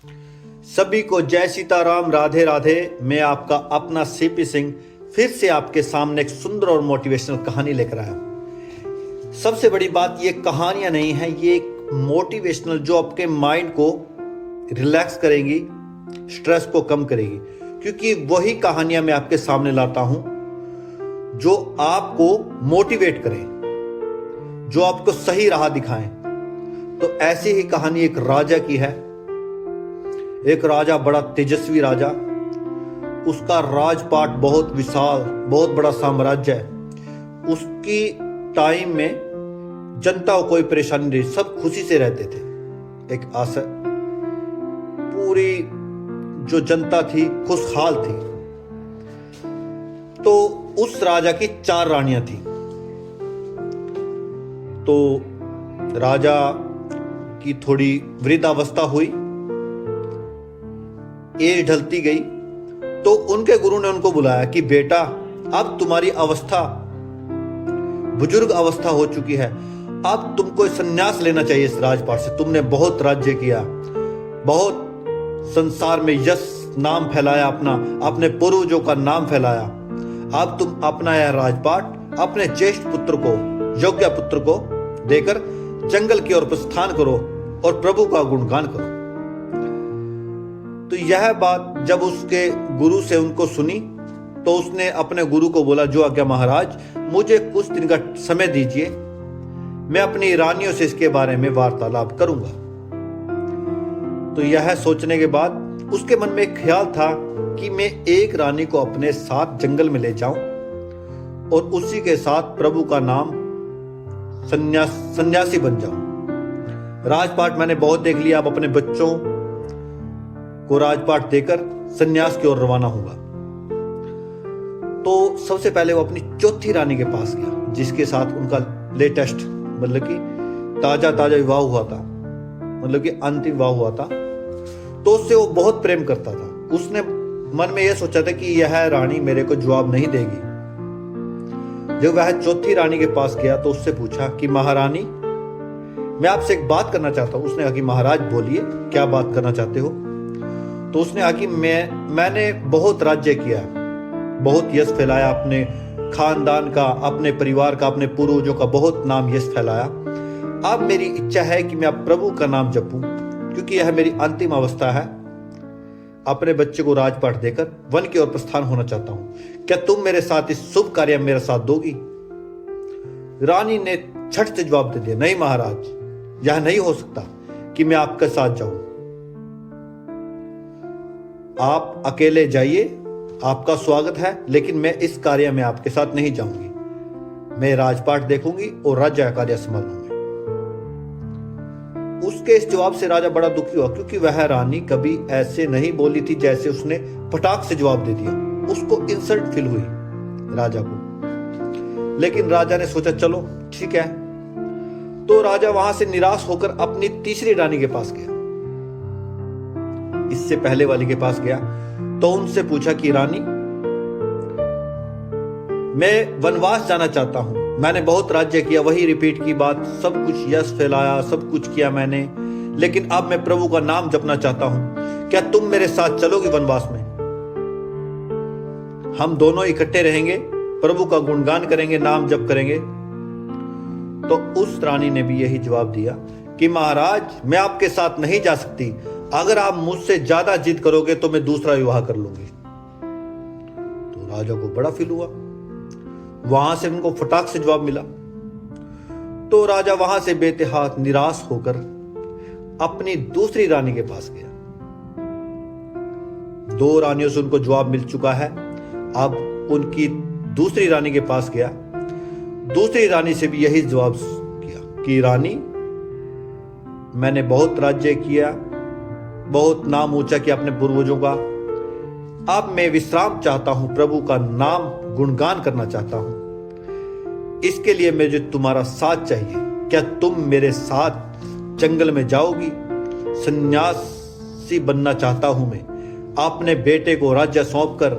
सभी को जय सीताराम, राधे राधे। मैं आपका अपना सीपी सिंह फिर से आपके सामने एक सुंदर और मोटिवेशनल कहानी लेकर आया हूं। सबसे बड़ी बात, ये कहानियां नहीं है, ये एक मोटिवेशनल जो आपके माइंड को रिलैक्स करेंगी, स्ट्रेस को कम करेगी। क्योंकि वही कहानियां मैं आपके सामने लाता हूं जो आपको मोटिवेट करें, जो आपको सही राह दिखाएं। तो ऐसी ही कहानी एक राजा की है। एक राजा, बड़ा तेजस्वी राजा, उसका राजपाट बहुत विशाल, बहुत बड़ा साम्राज्य है। उसकी टाइम में जनता को कोई परेशानी नहीं, सब खुशी से रहते थे। एक आशा, पूरी जो जनता थी खुशहाल थी। तो उस राजा की 4 रानियां थी। तो राजा की थोड़ी वृद्धावस्था हुई, एज ढलती गई। तो उनके गुरु ने उनको बुलाया कि बेटा, अब तुम्हारी अवस्था बुजुर्ग अवस्था हो चुकी है, अब तुमको संन्यास लेना चाहिए इस राजपाट से। तुमने बहुत राज्य किया, बहुत संसार में यश नाम फैलाया, अपने पूर्वजों का नाम फैलाया। अब तुम अपना यह राजपाट अपने ज्येष्ठ पुत्र को, योग्य पुत्र को देकर जंगल की ओर प्रस्थान करो और प्रभु का गुणगान करो। तो यह बात जब उसके गुरु से उनको सुनी, तो उसने अपने गुरु को बोला, जो आज्ञा महाराज, मुझे कुछ दिन का समय दीजिए, मैं अपनी रानियों से इसके बारे में वार्तालाप करूंगा। तो यह सोचने के बाद उसके मन में एक ख्याल था कि मैं एक रानी को अपने साथ जंगल में ले जाऊं और उसी के साथ प्रभु का नाम सन्यासी बन जाऊं। राजपाट मैंने बहुत देख लिया, अब अपने बच्चों को राजपाट देकर सन्यास की ओर रवाना होगा। तो सबसे पहले वो अपनी चौथी रानी के पास गया, जिसके साथ उनका लेटेस्ट, मतलब कि ताजा विवाह हुआ था, मतलब कि अंतिम विवाह हुआ था। तो उससे वो बहुत प्रेम करता था। उसने मन में यह सोचा था कि यह रानी मेरे को जवाब नहीं देगी। जब वह चौथी रानी के पास गया तो उससे पूछा कि महारानी, मैं आपसे एक बात करना चाहता हूं। उसने कहा कि महाराज बोलिए, क्या बात करना चाहते हो। तो उसने कहा कि मैंने बहुत राज्य किया, बहुत यश फैलाया, अपने खानदान का, अपने परिवार का, अपने पूर्वजों का बहुत नाम यश फैलाया। अब मेरी इच्छा है कि मैं अब प्रभु का नाम जपूं, क्योंकि यह मेरी अंतिम अवस्था है। अपने बच्चे को राजपाट देकर वन की ओर प्रस्थान होना चाहता हूं। क्या तुम मेरे साथ इस शुभ कार्य में मेरा साथ दोगी। रानी ने झट से जवाब दे दिया, नहीं महाराज, यह नहीं हो सकता कि मैं आपके साथ जाऊं। आप अकेले जाइए, आपका स्वागत है, लेकिन मैं इस कार्य में आपके साथ नहीं जाऊंगी। मैं राजपाट देखूंगी और राज्य का कार्य संभालूंगी। उसके इस जवाब से राजा बड़ा दुखी हुआ, क्योंकि वह रानी कभी ऐसे नहीं बोली थी जैसे उसने फटाक से जवाब दे दिया। उसको इंसल्ट फील हुई राजा को। लेकिन राजा ने सोचा, चलो ठीक है। तो राजा वहां से निराश होकर अपनी तीसरी रानी के पास गया, इससे पहले वाली के पास गया। तो उनसे पूछा कि रानी, मैं वनवास जाना चाहता हूं, मैंने बहुत राज्य किया, वही रिपीट की बात, सब कुछ यश फैलाया, सब कुछ किया मैंने, लेकिन अब मैं प्रभु का नाम जपना चाहता हूं। क्या तुम मेरे साथ चलोगी वनवास में। हम दोनों इकट्ठे रहेंगे, प्रभु का गुणगान करेंगे, नाम जप करेंगे। तो उस रानी ने भी यही जवाब दिया कि महाराज, मैं आपके साथ नहीं जा सकती। अगर आप मुझसे ज्यादा जिद करोगे तो मैं दूसरा विवाह कर लूंगी। तो राजा को बड़ा फील हुआ, वहां से उनको फटाक से जवाब मिला। तो राजा वहां से बेतहात निराश होकर अपनी दूसरी रानी के पास गया। 2 रानियों से उनको जवाब मिल चुका है। अब उनकी दूसरी रानी के पास गया। दूसरी रानी से भी यही जवाब किया कि रानी, मैंने बहुत राज्य किया, बहुत नाम ऊंचा किया अपने पूर्वजों का, अब मैं विश्राम चाहता हूं, प्रभु का नाम गुणगान करना चाहता हूं। इसके लिए मुझे तुम्हारा साथ चाहिए। क्या तुम मेरे साथ जंगल में जाओगी। सन्यासी बनना चाहता हूं मैं, अपने बेटे को राज्य सौंपकर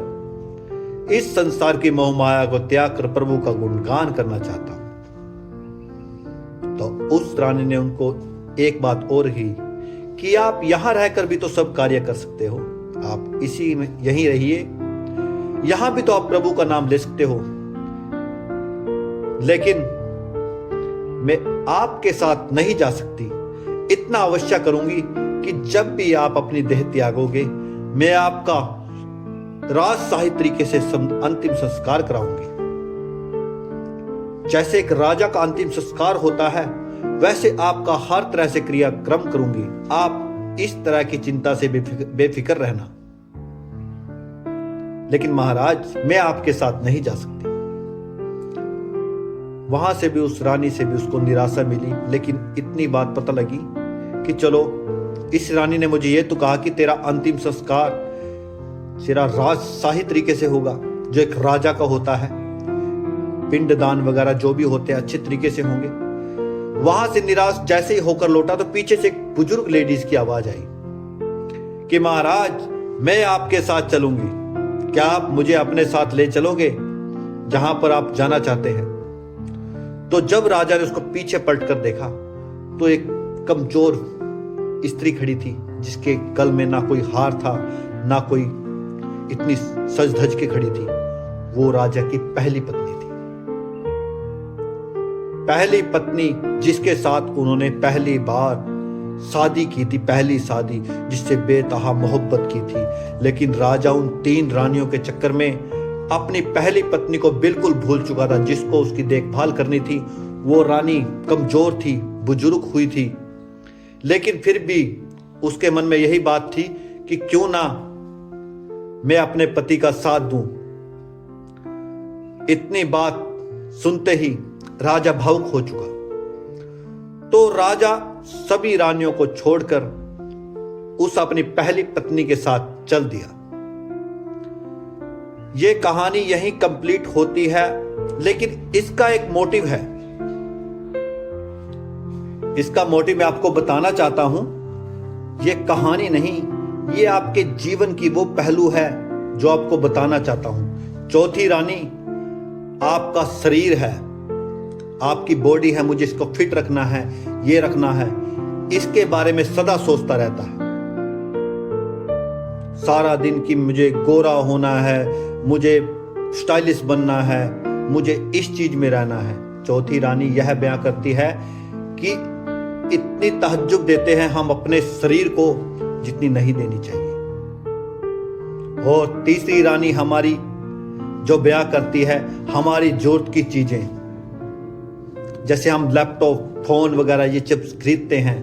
इस संसार की मोहमाया को त्याग कर प्रभु का गुणगान करना चाहता हूं। तो उस रानी ने उनको एक बात और ही कि आप यहां रहकर भी तो सब कार्य कर सकते हो, आप इसी में यहीं रहिए, यहां भी तो आप प्रभु का नाम ले सकते हो। लेकिन मैं आपके साथ नहीं जा सकती। इतना अवश्य करूंगी कि जब भी आप अपनी देह त्यागोगे, मैं आपका राजशाही तरीके से अंतिम संस्कार कराऊंगी। जैसे एक राजा का अंतिम संस्कार होता है, वैसे आपका हर तरह से क्रियाक्रम करूंगी। आप इस तरह की चिंता से बेफिक्र रहना। लेकिन महाराज, मैं आपके साथ नहीं जा सकती। वहां से भी उस रानी से भी उसको निराशा मिली, लेकिन इतनी बात पता लगी कि चलो, इस रानी ने मुझे ये तो कहा कि तेरा अंतिम संस्कार तेरा राजशाही तरीके से होगा, जो एक राजा का होता है। पिंडदान वगैरह जो भी होते हैं अच्छे तरीके से होंगे। वहां से निराश जैसे ही होकर लौटा तो पीछे से एक बुजुर्ग लेडीज की आवाज आई कि महाराज, मैं आपके साथ चलूंगी, क्या आप मुझे अपने साथ ले चलोगे जहां पर आप जाना चाहते हैं? तो जब राजा ने उसको पीछे पलट कर देखा तो एक कमजोर स्त्री खड़ी थी, जिसके गल में ना कोई हार था, ना कोई इतनी सज धज के खड़ी थी। वो राजा की पहली पत्नी थी, पहली पत्नी जिसके साथ उन्होंने पहली बार शादी की थी, पहली शादी, जिससे बेतहा मोहब्बत की थी। लेकिन राजा उन 3 रानियों के चक्कर में अपनी पहली पत्नी को बिल्कुल भूल चुका था, जिसको उसकी देखभाल करनी थी। वो रानी कमजोर थी, बुजुर्ग हुई थी, लेकिन फिर भी उसके मन में यही बात थी कि क्यों ना मैं अपने पति का साथ दूं। इतनी बात सुनते ही राजा भावुक हो चुका। तो राजा सभी रानियों को छोड़कर उस अपनी पहली पत्नी के साथ चल दिया। यह कहानी यहीं कंप्लीट होती है, लेकिन इसका एक मोटिव है। इसका मोटिव मैं आपको बताना चाहता हूं। यह कहानी नहीं, यह आपके जीवन की वो पहलू है जो आपको बताना चाहता हूं। चौथी रानी आपका शरीर है, आपकी बॉडी है, मुझे इसको फिट रखना है, ये रखना है, इसके बारे में सदा सोचता रहता है। सारा दिन कि मुझे गोरा होना है, मुझे स्टाइलिश बनना है, मुझे इस चीज में रहना है। चौथी रानी यह बयां करती है कि इतनी तहज्जुब देते हैं हम अपने शरीर को जितनी नहीं देनी चाहिए। और तीसरी रानी हमारी जो बयां करती है हमारी जरूरत की चीजें, जैसे हम लैपटॉप, फोन वगैरह ये चिप्स खरीदते हैं,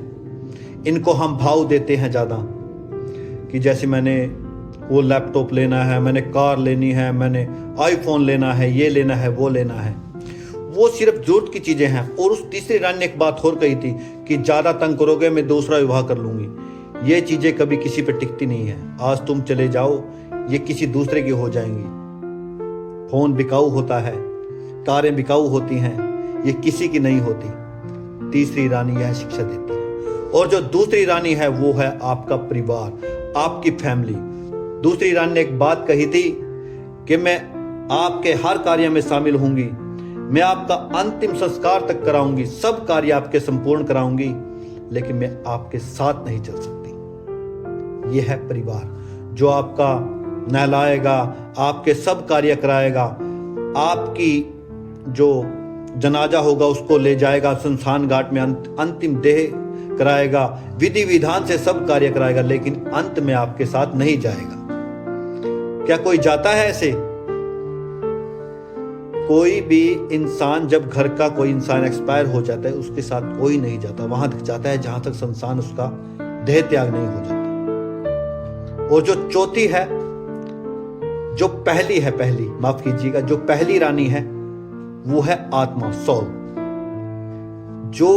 इनको हम भाव देते हैं ज्यादा, कि जैसे मैंने वो लैपटॉप लेना है, मैंने कार लेनी है, मैंने आईफोन लेना है, ये लेना है, वो लेना है। वो सिर्फ जरूरत की चीजें हैं। और उस तीसरी रानी ने एक बात और कही थी कि ज्यादा तंग करोगे मैं दूसरा विवाह कर लूंगी। ये चीजें कभी किसी पे टिकती नहीं है। आज तुम चले जाओ, ये किसी दूसरे की हो जाएंगी। फोन बिकाऊ होता है, कारें बिकाऊ होती हैं, ये किसी की नहीं होती। तीसरी रानी यह शिक्षा देती है। और जो दूसरी रानी है वो है आपका परिवार, आपकी फैमिली। दूसरी रानी ने एक बात कही थी कि मैं आपके हर कार्य में शामिल होंगी, मैं आपका अंतिम संस्कार तक कराऊंगी, सब कार्य आपके संपूर्ण कराऊंगी, लेकिन मैं आपके साथ नहीं चल सकती। यह है परिवार, जो आपका नहलाएगा, आपके सब कार्य कराएगा, आपकी जो जनाजा होगा उसको ले जाएगा शमशान घाट में, अंतिम देह कराएगा, विधि विधान से सब कार्य कराएगा, लेकिन अंत में आपके साथ नहीं जाएगा। क्या कोई जाता है ऐसे? कोई भी इंसान, जब घर का कोई इंसान एक्सपायर हो जाता है, उसके साथ कोई नहीं जाता, वहां तक जाता है जहां तक शमशान उसका देह त्याग नहीं हो जाता। और जो चौथी है, जो पहली है, पहली माफ कीजिएगा, जो पहली रानी है वो है आत्मा, सोल, जो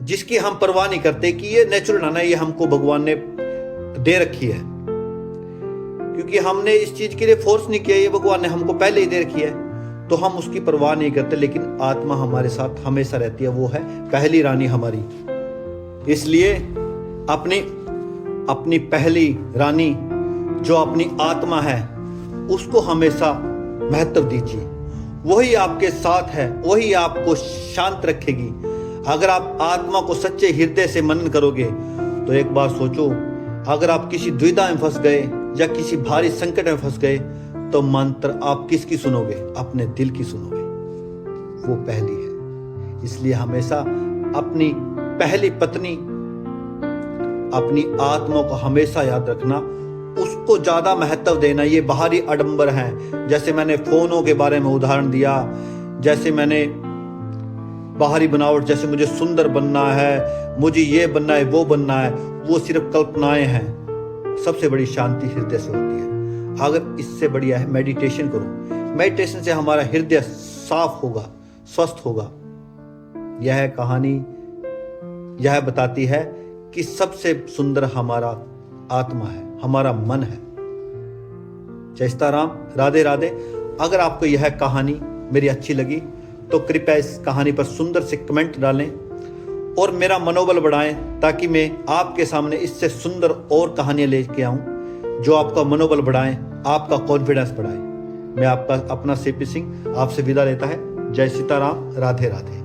जिसकी हम परवाह नहीं करते कि ये नेचुरल आना, ये हमको भगवान ने दे रखी है, क्योंकि हमने इस चीज के लिए फोर्स नहीं किया, ये भगवान ने हमको पहले ही दे रखी है, तो हम उसकी परवाह नहीं करते। लेकिन आत्मा हमारे साथ हमेशा रहती है, वो है पहली रानी हमारी। इसलिए अपनी पहली रानी जो अपनी आत्मा है उसको हमेशा महत्व दीजिए। वही आपके साथ है, वही आपको शांत रखेगी। अगर आप आत्मा को सच्चे हृदय से मनन करोगे, तो एक बार सोचो, अगर आप किसी दुविधा में फंस गए या किसी भारी संकट में फंस गए तो मंत्र आप किसकी सुनोगे? अपने दिल की सुनोगे, वो पहली है। इसलिए हमेशा अपनी पहली पत्नी, अपनी आत्मा को हमेशा याद रखना, उसको ज्यादा महत्व देना। ये बाहरी आडंबर हैं, जैसे मैंने फोनों के बारे में उदाहरण दिया, जैसे मैंने बाहरी बनावट, जैसे मुझे सुंदर बनना है, मुझे ये बनना है, वो बनना है, वो सिर्फ कल्पनाएं हैं। सबसे बड़ी शांति हृदय से होती है। अगर इससे बढ़िया है मेडिटेशन करो। मेडिटेशन से हमारा हृदय साफ होगा, स्वस्थ होगा। यह कहानी यह बताती है कि सबसे सुंदर हमारा आत्मा है, हमारा मन है। जय सीताराम, राधे राधे। अगर आपको यह कहानी मेरी अच्छी लगी तो कृपया इस कहानी पर सुंदर से कमेंट डालें और मेरा मनोबल बढ़ाएं, ताकि मैं आपके सामने इससे सुंदर और कहानियां लेके आऊं जो आपका मनोबल बढ़ाएं, आपका कॉन्फिडेंस बढ़ाएं। मैं आपका अपना सीपी सिंह आपसे विदा लेता है। जय सीताराम, राधे राधे।